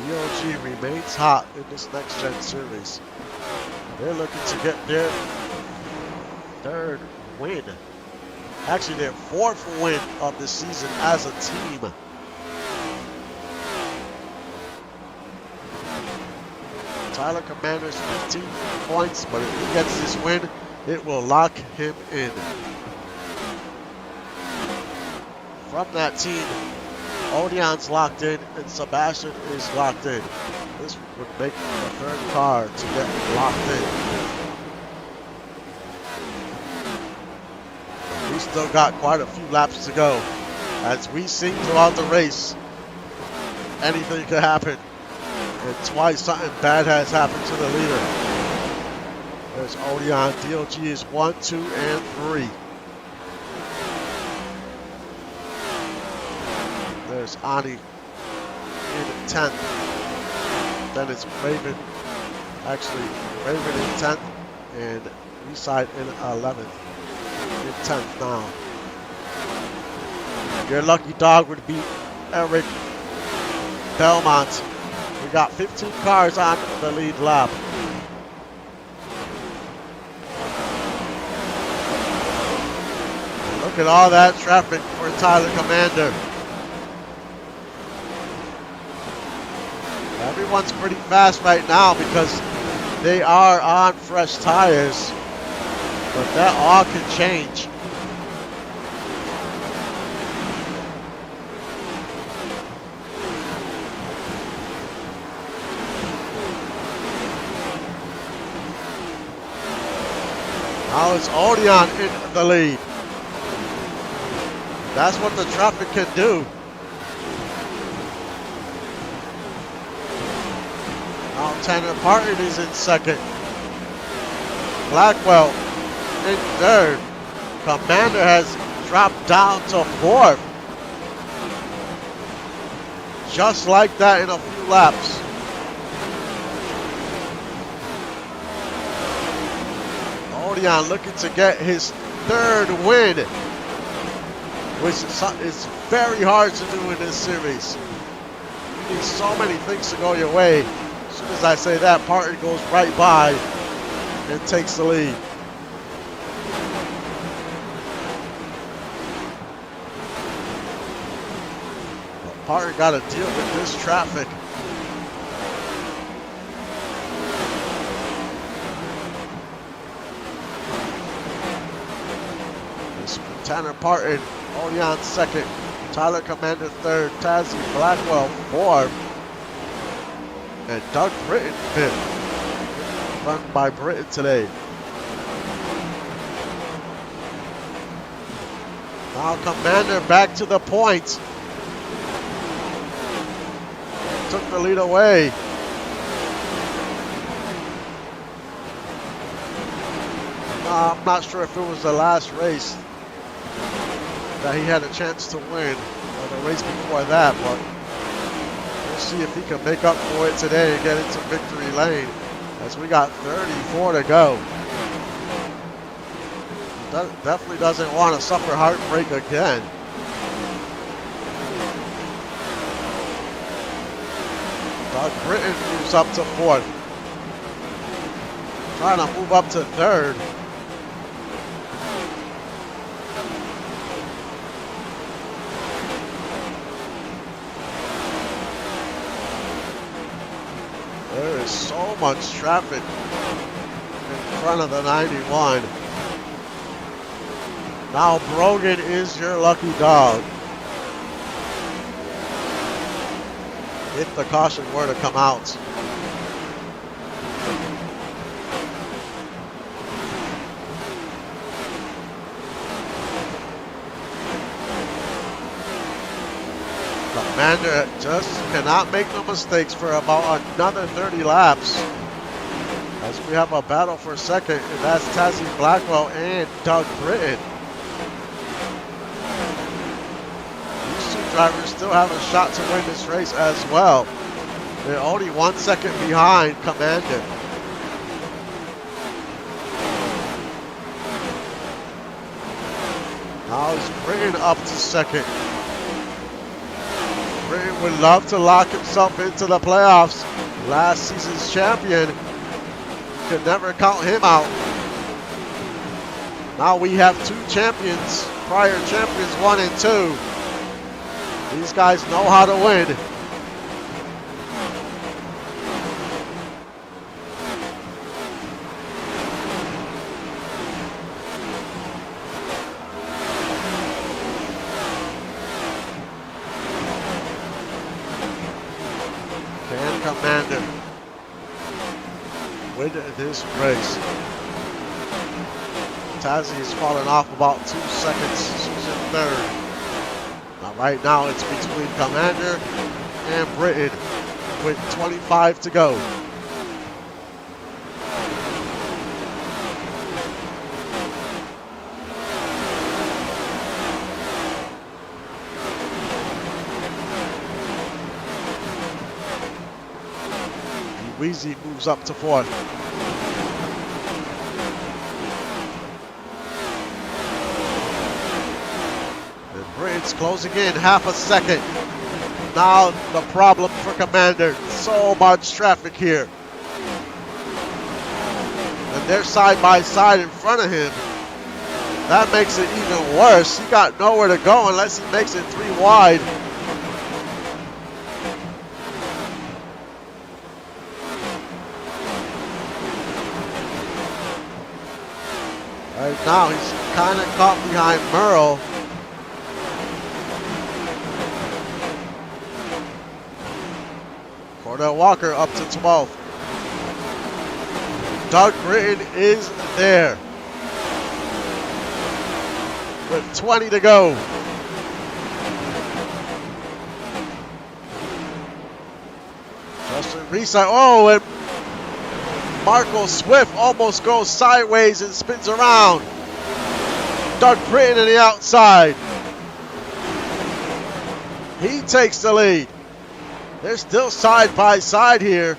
A: DOG remains hot in this next gen series. They're looking to get their 3rd win. Actually, their 4th win of the season as a team. Tyler Commander's 15 points, but if he gets this win, it will lock him in. From that team, Odeon's locked in and Sebastian is locked in. This would make the 3rd car to get locked in. We still got quite a few laps to go. As we see throughout the race, anything could happen. And twice something bad has happened to the leader. There's Odeon. DOG is 1, 2, and 3. There's Ani in 10th. Then it's Raven. Actually, Raven in 10th and Reside in 11th. In 10th now. Your lucky dog would beat Eric Belmont. We got 15 cars on the lead lap. Look at all that traffic for Tyler Commander. Everyone's pretty fast right now because they are on fresh tires, but that all can change. Now it's Odeon in the lead. That's what the traffic can do. Now Tanner Parton is in second. Blackwell in third. Commander has dropped down to fourth. Just like that in a few laps. Odeon looking to get his third win, which is very hard to do in this series. You need so many things to go your way. As soon as I say that, Parton goes right by and takes the lead. But Parton got to deal with this traffic. Tanner Parton, Odeon second, Tyler Commander third, Tazzy Blackwell fourth, and Doug Britton fifth. Run by Britton today. Now Commander back to the point. Took the lead away. I'm not sure if it was the last race that he had a chance to win, or the race before that, but we'll see if he can make up for it today and get into victory lane, as we got 34 to go. Definitely doesn't want to suffer heartbreak again. Doug Britton moves up to fourth. Trying to move up to third. There is so much traffic in front of the 91. Now Brogan is your lucky dog. If the caution were to come out. Commander just cannot make no mistakes for about another 30 laps. As we have a battle for second, and that's Tazzy Blackwell and Doug Britton. These two drivers still have a shot to win this race as well. They're only 1 second behind Commander. Now it's Britton up to second. Britton would love to lock himself into the playoffs. Last season's champion. Could never count him out. Now we have two champions, prior champions 1 and 2. These guys know how to win. Can Commander win this race? Tazzy is falling off about 2 seconds. She's in third. Now right now it's between Commander and Britton with 25 to go. Weezy moves up to fourth. And Britton's closing in half a second. Now the problem for Commander. So much traffic here. And they're side by side in front of him. That makes it even worse. He got nowhere to go unless he makes it 3 wide. Right now, he's kind of caught behind Merle. Cordell Walker up to 12th. Doug Britton is there. with 20 to go. Justin Reese, oh, and Marco Swift almost goes sideways and spins around. Doug Britton on the outside. He takes the lead. They're still side by side here.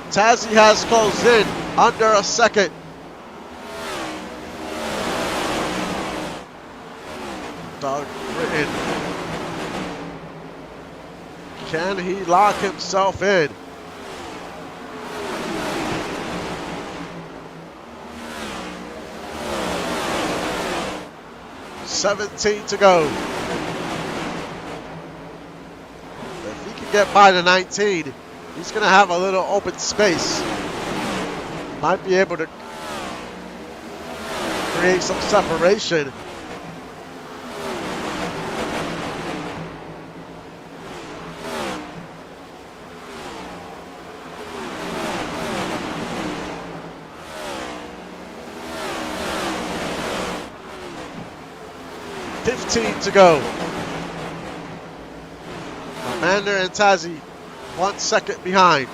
A: Tazzy has closed in under a second. Doug Britton. Can he lock himself in? $17 to go. If he can get by the 19, he's going to have a little open space. Might be able to create some separation. $15 to go. Amanda and Tazzy 1 second behind.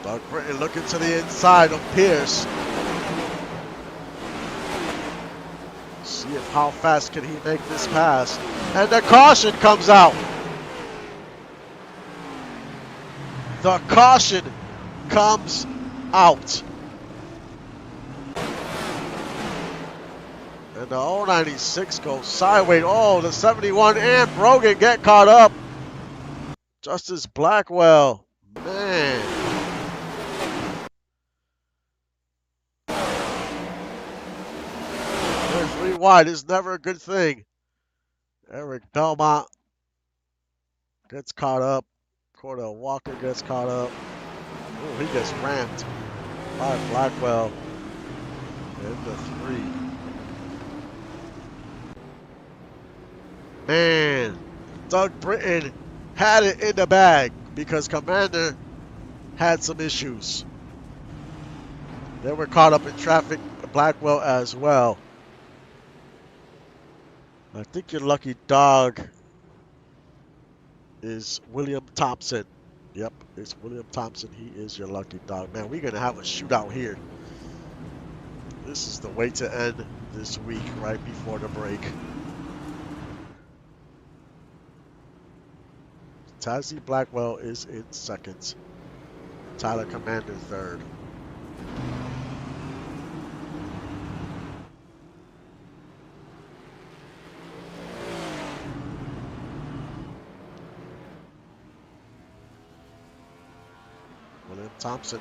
A: Doug Britton looking to the inside of Pierce. See if how fast can he make this pass. And the caution comes out. The caution comes out. And the 096 goes sideways. Oh, the 71 and Brogan get caught up. Justice Blackwell. Man. They're 3 wide. It's never a good thing. Eric Belmont gets caught up. Cordell Walker gets caught up. Oh, he gets rammed by Blackwell in the 3. Man, Doug Britton had it in the bag because Commander had some issues. They were caught up in traffic, Blackwell as well. I think your lucky dog is William Thompson. Yep, it's William Thompson. He is your lucky dog. Man, we're going to have a shootout here. This is the way to end this week right before the break. Tazzy Blackwell is in second. Tyler Commander third. William Thompson,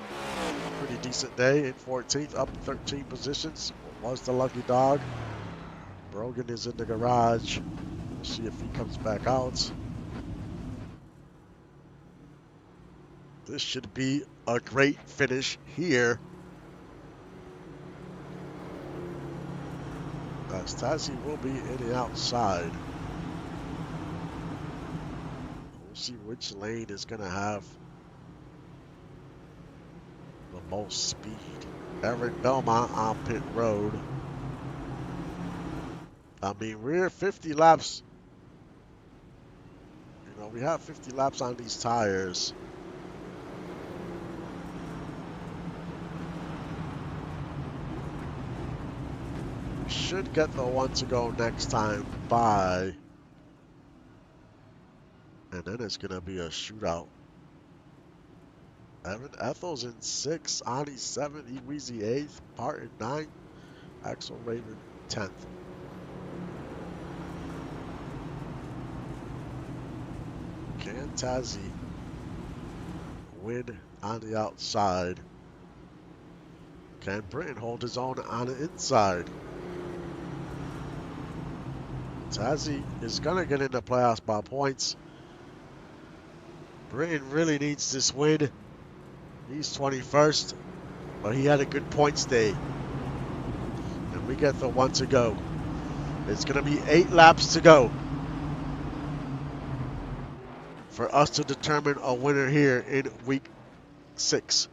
A: pretty decent day in 14th, up 13 positions. Was the lucky dog. Brogan is in the garage. We'll see if he comes back out. This should be a great finish here. As Tazzy will be in the outside. We'll see which lane is going to have the most speed. Eric Belmont on pit road. I mean, we're 50 laps. You know, we have 50 laps on these tires. We should get the 1 to go next time by. And then it's going to be a shootout. Evan Ethel's in 6th, Ani 7th, Eweezy 8th, Parton 9th, Axel Raven 10th. Can Tazzy win on the outside? Can Britton hold his own on the inside? Tazzy is going to get in the playoffs by points. Britton really needs this win. He's 21st, but he had a good points day. And we get the 1 to go. It's going to be 8 laps to go for us to determine a winner here in week 6.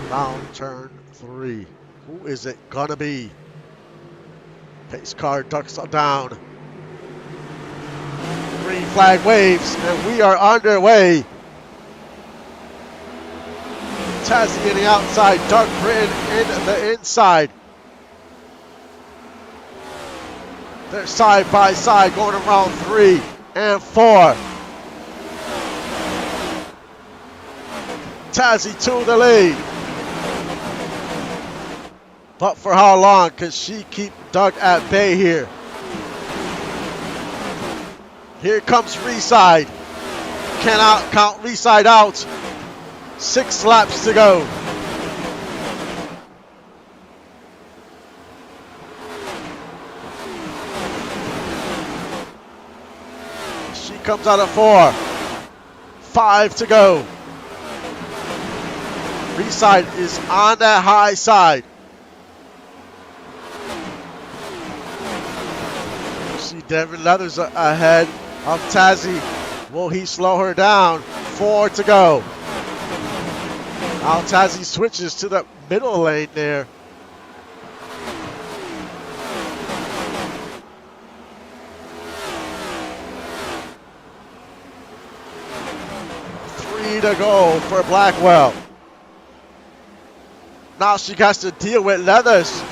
A: Round turn 3. Who is it gonna be? Pace car ducks down. Green flag waves, and we are underway. Tazzy in the outside, Doug Britton in the inside. They're side by side going around 3 and 4. Tazzy to the lead. But for how long can she keep Doug at bay here? Here comes Reside. Cannot count Reside out. 6 laps to go. She comes out of 4. 5 to go. Reside is on that high side. See Devin Leathers ahead of Tazzy. Will he slow her down? 4 to go. Now Tazzy switches to the middle lane there. 3 to go for Blackwell. Now she has to deal with Leathers.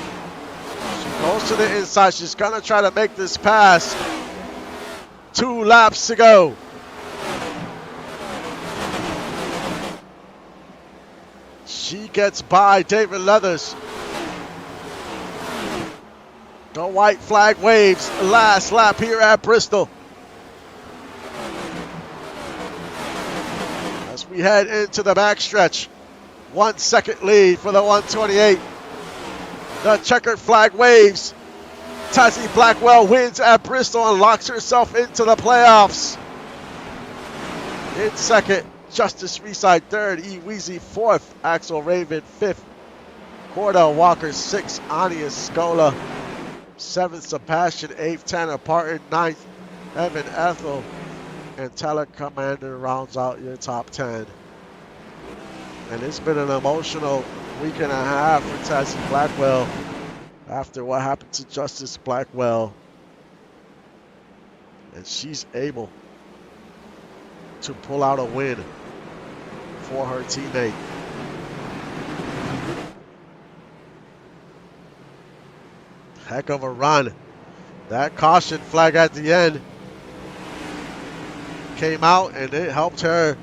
A: She goes to the inside. She's going to try to make this pass. 2 laps to go. She gets by David Leathers. The white flag waves. Last lap here at Bristol. As we head into the backstretch. 1 second lead for the 128. The checkered flag waves. Tazzy Blackwell wins at Bristol and locks herself into the playoffs. In second, Justice Reside. Third, E. Weezy. Fourth, Axel Raven. Fifth, Cordell Walker. Sixth, Ania Scola. Seventh, Sebastian. Eighth, Tanner Parton. Ninth, Evan Ethel. And Tyler Commander rounds out your top 10. And it's been an emotional week and a half for Tazzy Blackwell after what happened to Justice Blackwell. And she's able to pull out a win for her teammate. Heck of a run. That caution flag at the end came out and it helped her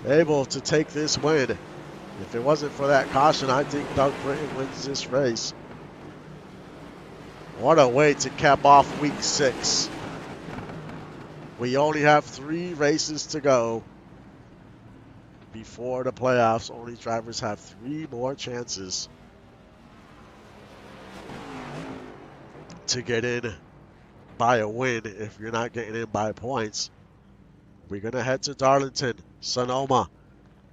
A: able to take this win. If it wasn't for that caution, I think Doug Britton wins this race. What a way to cap off week 6. We only have 3 races to go before the playoffs. Only drivers have 3 more chances to get in by a win if you're not getting in by points. We're going to head to Darlington, Sonoma,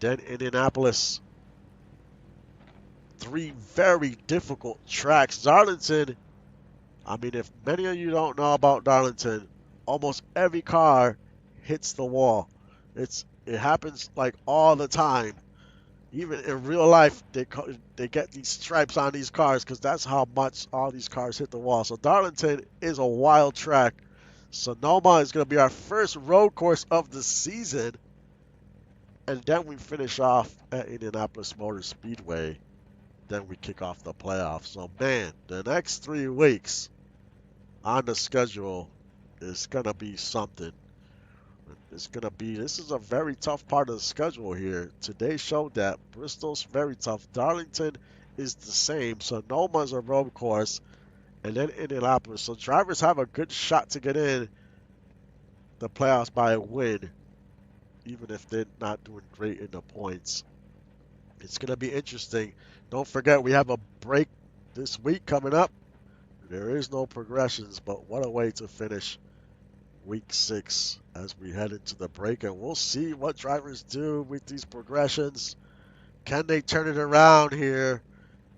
A: then Indianapolis. 3 very difficult tracks. Darlington, I mean, if many of you don't know about Darlington, almost every car hits the wall. It happens like all the time. Even in real life, they get these stripes on these cars because that's how much all these cars hit the wall. So Darlington is a wild track. Sonoma is going to be our first road course of the season. And then we finish off at Indianapolis Motor Speedway. Then we kick off the playoffs. So, man, the next 3 weeks on the schedule is going to be something. This is a very tough part of the schedule here. Today showed that Bristol's very tough. Darlington is the same. Sonoma is a road course. And then Indianapolis. So, drivers have a good shot to get in the playoffs by a win, even if they're not doing great in the points. It's going to be interesting. Don't forget, we have a break this week coming up. There is no progressions, but what a way to finish week 6 as we head into the break. And we'll see what drivers do with these progressions. Can they turn it around here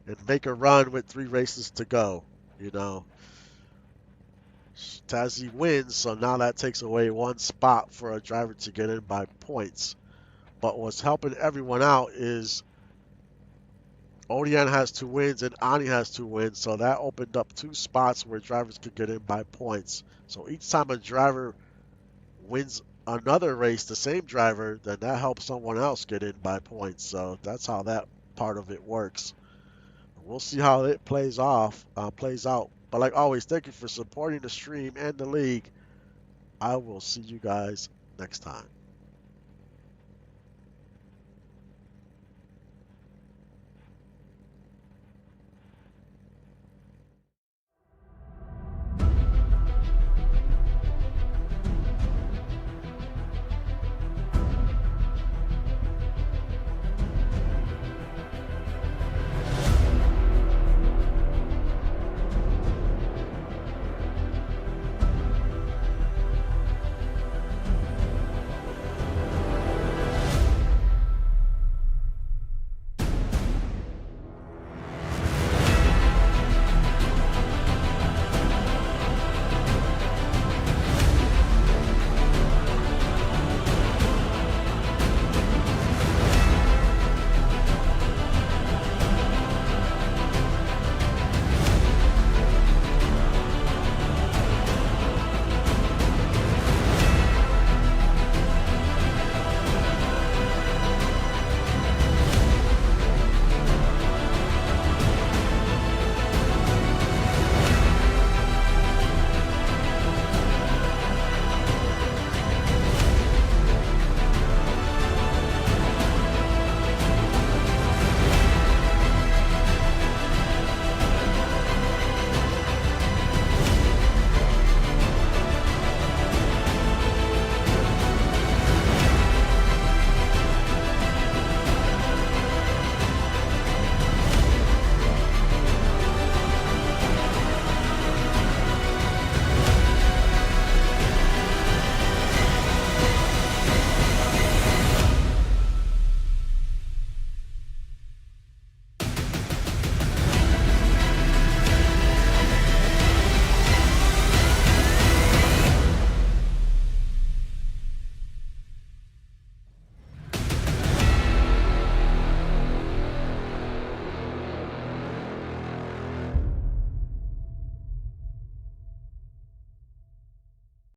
A: and make a run with 3 races to go? You know, Tazzy wins, so now that takes away 1 spot for a driver to get in by points. But what's helping everyone out is Odian has 2 wins and Ani has 2 wins, so that opened up 2 spots where drivers could get in by points. So each time a driver wins another race, the same driver, then that helps someone else get in by points. So that's how that part of it works. We'll see how it plays out. But like always, thank you for supporting the stream and the league. I will see you guys next time.